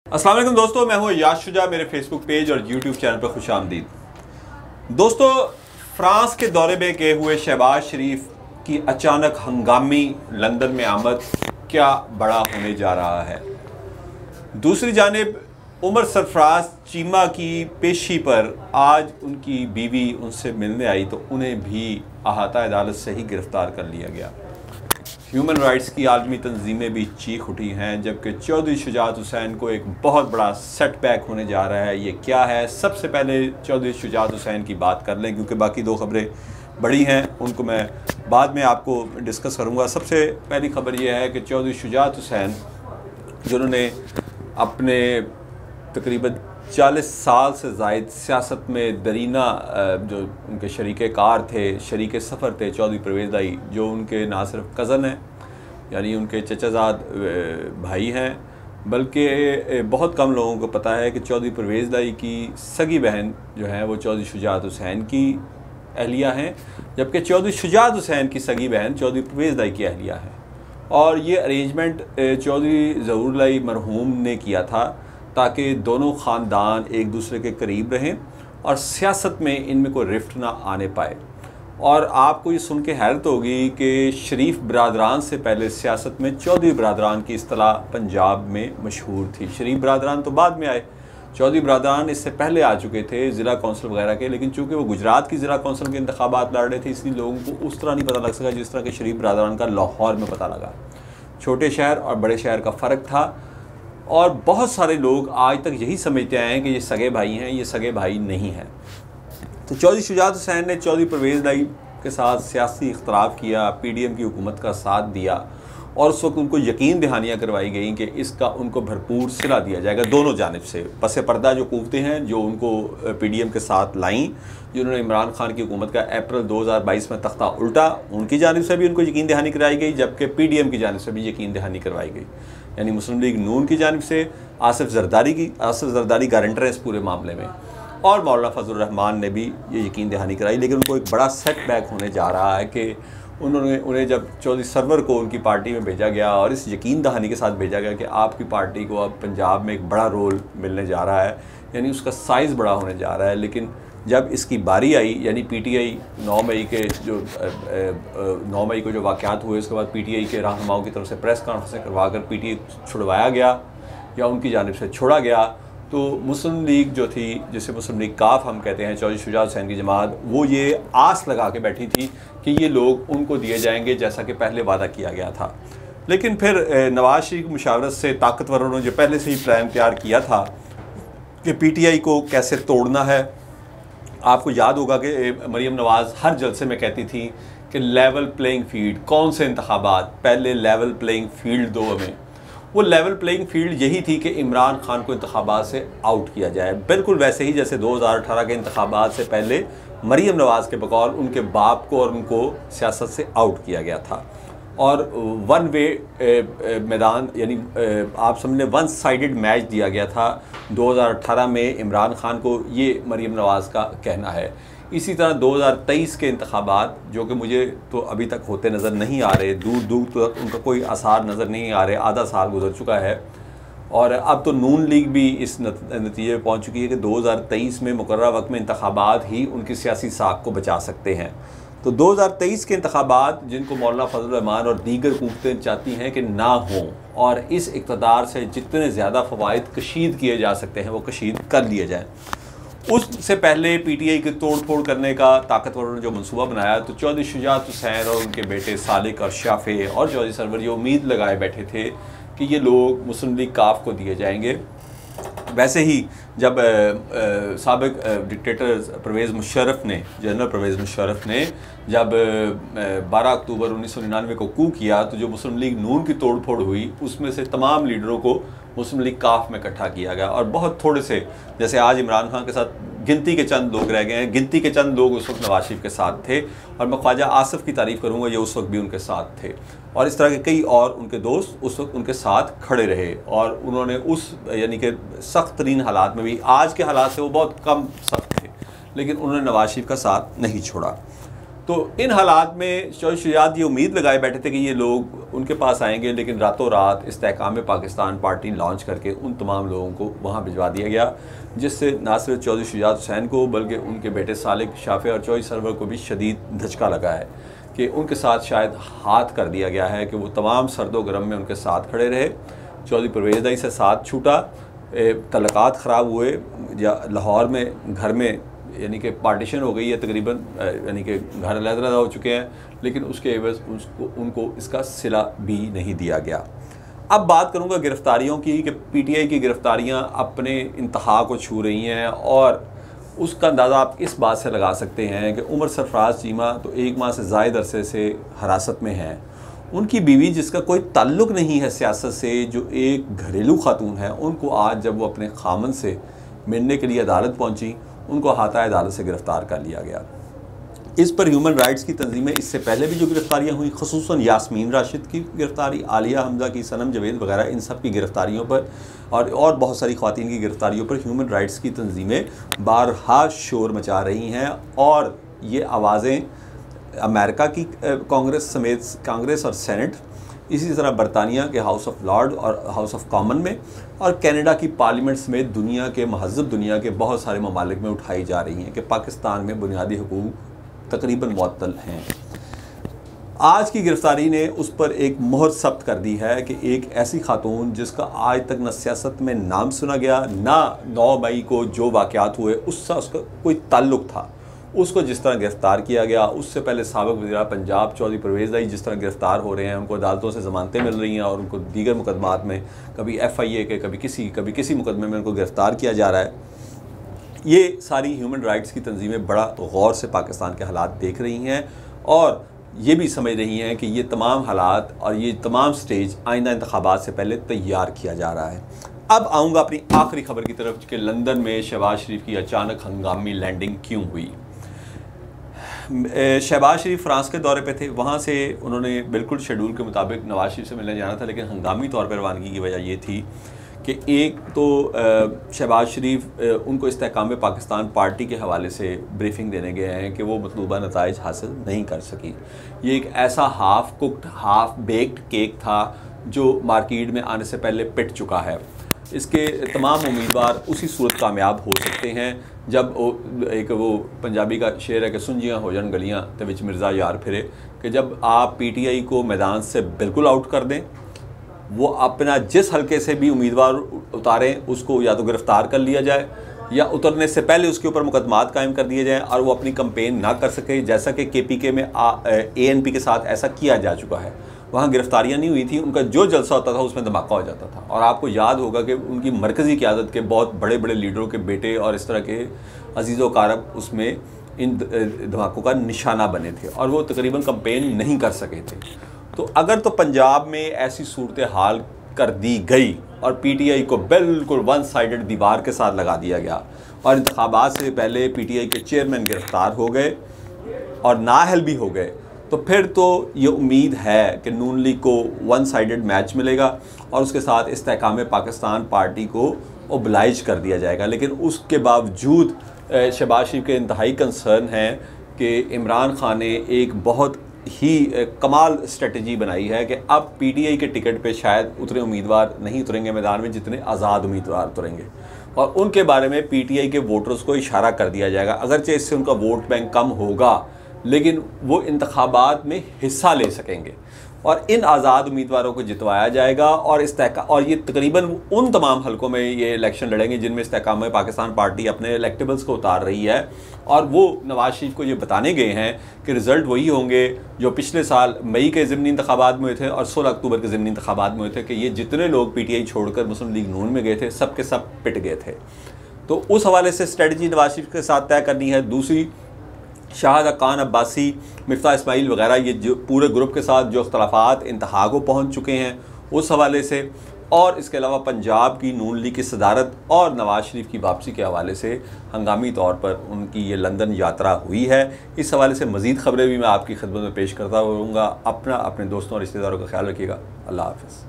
अस्सलाम वालेकुम दोस्तों, मैं हूं याश शुजा। मेरे फेसबुक पेज और यूट्यूब चैनल पर खुश आमदीद। दोस्तों, फ्रांस के दौरे में गए हुए शहबाज शरीफ की अचानक हंगामी लंदन में आमद क्या बड़ा होने जा रहा है। दूसरी जानिब उमर सरफराज चीमा की पेशी पर आज उनकी बीवी उनसे मिलने आई तो उन्हें भी अहाता अदालत से ही गिरफ्तार कर लिया गया। ह्यूमन राइट्स की आलमी तंजीमें भी चीख उठी हैं, जबकि चौधरी शुजात हुसैन को एक बहुत बड़ा सेटबैक होने जा रहा है। ये क्या है? सबसे पहले चौधरी शुजात हुसैन की बात कर लें, क्योंकि बाकी दो खबरें बड़ी हैं, उनको मैं बाद में आपको डिस्कस करूंगा। सबसे पहली खबर यह है कि चौधरी शुजात हुसैन, जिन्होंने अपने तकरीबन 40 साल से ज़ायद सियासत में दरीना, जो उनके शरीके कार थे, शरीके सफ़र थे, चौधरी परवेज़ दाई, जो उनके ना सिर्फ कज़न हैं यानी उनके चचाजाद भाई हैं, बल्कि बहुत कम लोगों को पता है कि चौधरी परवेज़ दाई की सगी बहन जो है वो चौधरी शुजात हुसैन की अहलिया हैं, जबकि चौधरी शुजात हुसैन की सगी बहन चौधरी परवेज़ दाई की अहलिया है। और ये अरेंजमेंट चौधरी ज़हूरुल्लाह मरहूम ने किया था ताकि दोनों ख़ानदान एक दूसरे के करीब रहें और सियासत में इनमें कोई रिफ्ट ना आने पाए। और आपको ये सुन के हैरत होगी कि शरीफ बरादरान से पहले सियासत में चौधरी बरादरान की इस्तिलाह पंजाब में मशहूर थी। शरीफ बरादरान तो बाद में आए, चौधरी बरादरान इससे पहले आ चुके थे ज़िला कौंसिल वगैरह के, लेकिन चूँकि वो गुजरात की ज़िला कौंसिल के इंतखाबात लड़ रहे थे, इसलिए लोगों को उस तरह नहीं पता लग सका जिस तरह के शरीफ बरादरान का लाहौर में पता लगा। छोटे शहर और बड़े शहर का फ़र्क था, और बहुत सारे लोग आज तक यही समझते आए हैं कि ये सगे भाई हैं। ये सगे भाई नहीं हैं। तो चौधरी शुजात हुसैन ने चौधरी परवेज़ दाई के साथ सियासी इख्तलाफ किया, PDM की हुकूमत का साथ दिया, और उस वक्त उनको यकीन दहानियाँ करवाई गई कि इसका उनको भरपूर सिला दिया जाएगा। दोनों जानिब से पसे पर्दा जो कुव्वतें हैं जो उनको PDM के साथ लाईं, जिन्होंने इमरान खान की हुकूमत का अप्रैल 2022 में तख्ता उल्टा, उनकी जानिब से भी उनको यकीन दहानी कराई गई, जबकि PDM की जानिब से भी यकीन दहानी करवाई गई। यानी मुस्लिम लीग नून की जानिब से आसिफ जरदारी गारंटर है इस पूरे मामले में, और मौलाना फजल रहमान ने भी ये यकीन दहानी कराई। लेकिन उनको एक बड़ा सेटबैक होने जा रहा है कि उन्हें जब चौधरी सरवर को उनकी पार्टी में भेजा गया और इस यकीन दहानी के साथ भेजा गया कि आपकी पार्टी को अब पंजाब में एक बड़ा रोल मिलने जा रहा है, यानी उसका साइज़ बड़ा होने जा रहा है। लेकिन जब इसकी बारी आई, यानी PTI 9 मई को जो वाक़यात हुए, उसके बाद PTI के रहनुमाओं की तरफ से प्रेस कॉन्फ्रेंस करवा कर PTI छुड़वाया गया या उनकी जानिब से छोड़ा गया, तो मुस्लिम लीग जो थी, जिसे मुस्लिम लीग काफ हम कहते हैं, चौधरी शुजात हुसैन की जमात, वो ये आस लगा के बैठी थी कि ये लोग उनको दिए जाएंगे जैसा कि पहले वादा किया गया था। लेकिन फिर नवाज शरीफ की मुशावरत से ताकतवरों ने जो पहले से ही प्लान तैयार किया था कि PTI को कैसे तोड़ना है। आपको याद होगा कि मरीम नवाज़ हर जलसे में कहती थी कि लेवल प्लेइंग फील्ड, कौन से इंतखाबात, पहले लेवल प्लेइंग फील्ड दो हमें। वो लेवल प्लेइंग फील्ड यही थी कि इमरान खान को इंतखाबात से आउट किया जाए, बिल्कुल वैसे ही जैसे 2018 के इंतखाबात से पहले मरीम नवाज़ के बकौल उनके बाप को और उनको सियासत से आउट किया गया था। और वन वे मैदान, यानी आप समझ वन साइडेड मैच दिया गया था 2018 में इमरान खान को, ये मरीम नवाज़ का कहना है। इसी तरह 2023 के इंतखाबात, जो कि मुझे तो अभी तक होते नज़र नहीं आ रहे, दूर दूर तक उनका कोई आसार नज़र नहीं आ रहे, आधा साल गुजर चुका है, और अब तो नून लीग भी इस नतीजे में पहुँच चुकी है कि 2023 में मुकर्रर वक्त में इंतखाबात ही उनकी सियासी साख को बचा सकते हैं। तो 2023 के इंतखाबात, जिनको मौलाना फजल रहमान और दीगर कुव्वतें चाहती हैं कि ना हों, और इस इक़्तिदार से जितने ज़्यादा फ़वाइद कशीद किए जा सकते हैं वो कशीद कर लिए जाएँ। उससे पहले PTI के तोड़ फोड़ करने का ताकतवरों ने जो मंसूबा बनाया, तो चौधरी शुजात हुसैन और उनके बेटे सालिक और शाफे और चौधरी सरवर ये उम्मीद लगाए बैठे थे कि ये लोग मुस्लिम लीग काफ को दिए जाएंगे। वैसे ही जब साबिक डिक्टेटर परवेज़ मुशर्रफ ने, जनरल परवेज़ मुशर्रफ ने जब 12 अक्टूबर 1999 को कू किया, तो जो मुस्लिम लीग नून की तोड़ फोड़ हुई, उसमें से तमाम लीडरों को मुस्लिम लीग काफ में इकट्ठा किया गया, और बहुत थोड़े से, जैसे आज इमरान खान के साथ गिनती के चंद लोग रह गए हैं, गिनती के चंद लोग उस वक्त नवाज शरीफ के साथ थे, और मैं ख्वाजा आसिफ की तारीफ़ करूँगा, ये उस वक्त भी उनके साथ थे, और इस तरह के कई और उनके दोस्त उस वक्त उनके साथ खड़े रहे, और उन्होंने उस यानी कि सख्त तरीन हालात में भी, आज के हालात से वो बहुत कम सख्त थे, लेकिन उन्होंने नवाज शरीफ का साथ नहीं छोड़ा। तो इन हालात में चौधरी शुजात ये उम्मीद लगाए बैठे थे कि ये लोग उनके पास आएंगे, लेकिन रातों रात इस्तेहकाम पाकिस्तान पार्टी लॉन्च करके उन तमाम लोगों को वहाँ भिजवा दिया गया, जिससे ना सिर्फ चौधरी शुजात हुसैन को बल्कि उनके बेटे सालिक शाफे और चौधरी सरवर को भी शदीद धचका लगा है कि उनके साथ शायद हाथ कर दिया गया है कि वो तमाम सर्दो गर्म में उनके साथ खड़े रहे। चौधरी परवेज़ इदाई से साथ छूटा, तल्लुकात ख़राब हुए, या लाहौर में घर में यानी कि पार्टीशन हो गई है तकरीबन, यानी कि घर अलग-अलग हो चुके हैं, लेकिन उसके एवज़ उनको इसका सिला भी नहीं दिया गया। अब बात करूंगा गिरफ़्तारियों की कि पीटीआई की गिरफ़्तारियां अपने इंतहा को छू रही हैं, और उसका अंदाज़ा आप इस बात से लगा सकते हैं कि उमर सरफराज चीमा तो 1 माह से ज़ायद अरसे से हिरासत में हैं। उनकी बीवी, जिसका कोई ताल्लुक़ नहीं है सियासत से, जो एक घरेलू खातून है, उनको आज जब वो अपने खामन से मिलने के लिए अदालत पहुंची, उनको हाथा अदालत से गिरफ़्तार कर लिया गया। इस पर ह्यूमन राइट्स की तंजीमें इससे पहले भी जो गिरफ़्तारियाँ हुई, ख़ुसूसन यास्मीन राशिद की गिरफ़्तारी, आलिया हमज़ा की, सनम जवेद वगैरह, इन सब की गिरफ़्तारियों पर और बहुत सारी ख़वातीन की गिरफ़्तारियों पर ह्यूमन राइट्स की तंजीमें बारहा शोर मचा रही हैं। और ये आवाज़ें अमेरिका की कांग्रेस समेत, कांग्रेस और सेनेट, इसी तरह बरतानिया के हाउस ऑफ लॉर्ड और हाउस ऑफ कॉमन में, और कनाडा की पार्लियामेंट समेत दुनिया के महज़ब दुनिया के बहुत सारे ममालिक में उठाई जा रही हैं कि पाकिस्तान में बुनियादी हुकूक तकरीबन मुअत्तल हैं। आज की गिरफ़्तारी ने उस पर एक मोहर सब्त कर दी है कि एक ऐसी खातून जिसका आज तक न सियासत में नाम सुना गया, ना 9 मई को जो वाक़यात हुए उससे उसका कोई ताल्लुक़ था, उसको जिस तरह गिरफ़्तार किया गया। उससे पहले साबिक़ वज़ीर पंजाब चौधरी परवेज़ इदाई जिस तरह गिरफ़्तार हो रहे हैं, उनको अदालतों से ज़मानतें मिल रही हैं और उनको दीगर मुकदमात में, कभी FIA के, कभी किसी मुकदमे में उनको गिरफ़्तार किया जा रहा है। ये सारी ह्यूमन राइट्स की तंजीमें बड़ा गौर से पाकिस्तान के हालात देख रही हैं, और ये भी समझ रही हैं कि ये तमाम हालात और ये तमाम स्टेज आइंदा इंतखाबात से पहले तैयार किया जा रहा है। अब आऊँगा अपनी आखिरी खबर की तरफ कि लंदन में शहबाज शरीफ की अचानक हंगामी लैंडिंग क्यों हुई। शहबाज शरीफ फ़्रांस के दौरे पे थे, वहाँ से उन्होंने बिल्कुल शेड्यूल के मुताबिक नवाज शरीफ से मिलने जाना था, लेकिन हंगामी तौर पर रवानगी की वजह ये थी कि एक तो शहबाज शरीफ उनको इस्तेहकाम पाकिस्तान पार्टी के हवाले से ब्रीफिंग देने गए हैं कि वो मतलूबा नताइज हासिल नहीं कर सकी। ये एक ऐसा half cooked half baked cake था जो मार्केट में आने से पहले पिट चुका है। इसके तमाम उम्मीदवार उसी सूरत कामयाब हो सकते हैं जब वो पंजाबी का शेर है कि सुंजियाँ हो जान गलियाँ ते विच मिर्ज़ा यार फिरे, कि जब आप PTI को मैदान से बिल्कुल आउट कर दें, वो अपना जिस हल्के से भी उम्मीदवार उतारें उसको या तो गिरफ़्तार कर लिया जाए या उतरने से पहले उसके ऊपर मुकदमात कायम कर दिए जाएँ और वो अपनी कंपेन ना कर सके, जैसा कि KPK में ANP के साथ ऐसा किया जा चुका है। वहाँ गिरफ्तारियाँ नहीं हुई थी, उनका जो जलसा होता था उसमें धमाका हो जाता था। और आपको याद होगा कि उनकी मरकज़ी क़यादत के बहुत बड़े बड़े लीडरों के बेटे और इस तरह के अजीज़ व कारब उसमें इन धमाकों का निशाना बने थे और वो तकरीबन कंपेन नहीं कर सके थे। तो अगर तो पंजाब में ऐसी सूरत हाल कर दी गई और PTI को बिल्कुल वन साइडेड दीवार के साथ लगा दिया गया और इंतखाबात से पहले PTI के चेयरमैन गिरफ़्तार हो गए और नाअहल भी हो गए, तो फिर तो ये उम्मीद है कि नून लीग को वन साइडेड मैच मिलेगा और उसके साथ इस्तेहकाम पाकिस्तान पार्टी को ओबलाइज कर दिया जाएगा। लेकिन उसके बावजूद शहबाज शरीफ के इंतहाई कंसर्न हैं कि इमरान खान ने एक बहुत ही कमाल स्ट्रेटजी बनाई है कि अब PTI के टिकट पे शायद उतने उम्मीदवार नहीं उतरेंगे मैदान में जितने आज़ाद उम्मीदवार उतरेंगे और उनके बारे में PTI के वोटर्स को इशारा कर दिया जाएगा। अगरचे इससे उनका वोट बैंक कम होगा लेकिन वो इंतखाबात में हिस्सा ले सकेंगे और इन आज़ाद उम्मीदवारों को जितवाया जाएगा और और ये तकरीबन उन तमाम हलकों में ये इलेक्शन लड़ेंगे जिनमें इस्तेहकाम पाकिस्तान पार्टी अपने इलेक्टेबल्स को उतार रही है और वो नवाज शरीफ को ये बताने गए हैं कि रिज़ल्ट वही होंगे जो पिछले साल मई के ज़िमनी इंतखाबात में हुए थे और 16 अक्टूबर के ज़िमनी इंतखाबात में हुए थे कि ये जितने लोग PTI छोड़कर मुस्लिम लीग नून में गए थे सब के सब पिट गए थे। तो उस हवाले से स्ट्रेटजी नवाज शरीफ के साथ तय करनी है। दूसरी, शाहद खान अब्बासी, मिफ्ता इस्माइल वगैरह ये जो पूरे ग्रुप के साथ जो अख्तलाफात इंतहा को पहुँच चुके हैं उस हवाले से, और इसके अलावा पंजाब की नून लीग की सदारत और नवाज शरीफ की वापसी के हवाले से हंगामी तौर पर उनकी ये लंदन यात्रा हुई है। इस हवाले से मज़ीद ख़बरें भी मैं आपकी खिदमत में पेश करता रहूँगा। अपने दोस्तों और रिश्तेदारों का ख्याल रखिएगा। अल्लाह हाफ़िज़।